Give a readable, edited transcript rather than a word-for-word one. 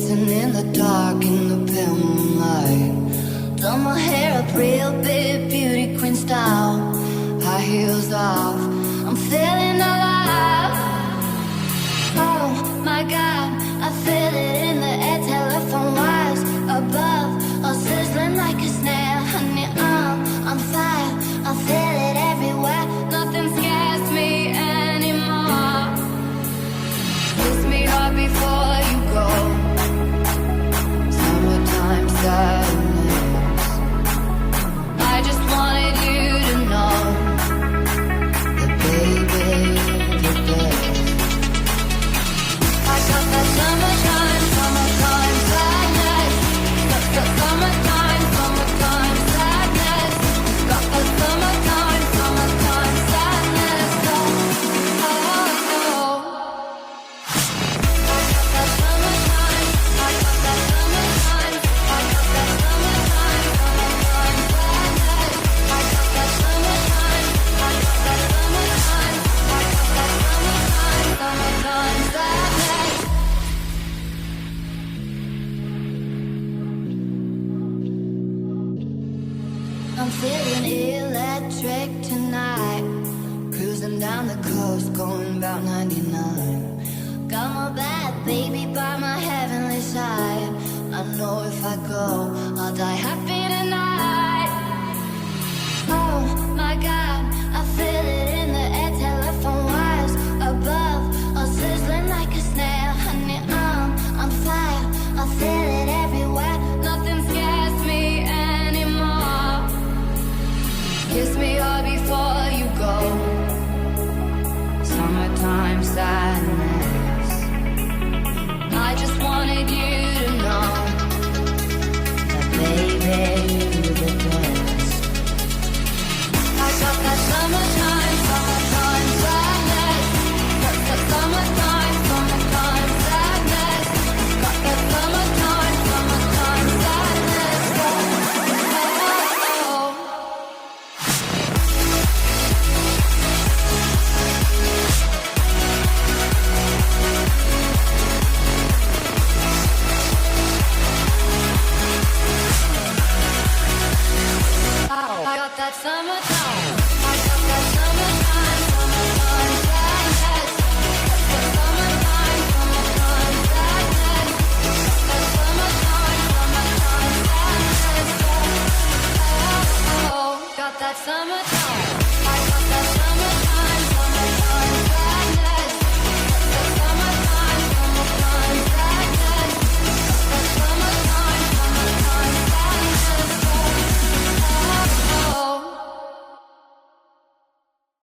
Dancing in the dark in the pale moonlight. Done my hair up real big, beauty queen style. High heels off, I'm feeling alive. Oh my God, I feel it in the air. Telephone wires above, all sizzling like a snare. Honey, I'm fire, I feel it everywhere. Nothing scares me anymore. Kiss me hard before you go. Summertime sadness. I just wanted you to know that baby, you're the best. I got that summertime, summertime sadness. Summertime, summertime sadness. Got that summertime, summertime sadness. Oh, oh, oh. I got that summertime, I got that summertime, I got that summertime, summertime sadness. I got that summertime, I got that summertime, I got that summertime, summertime sadness. I'm feeling electric tonight. Cruising down the coast, going about 99. Got my bad baby by my heavenly side. I know if I go, I'll die happy tonight. Oh my God,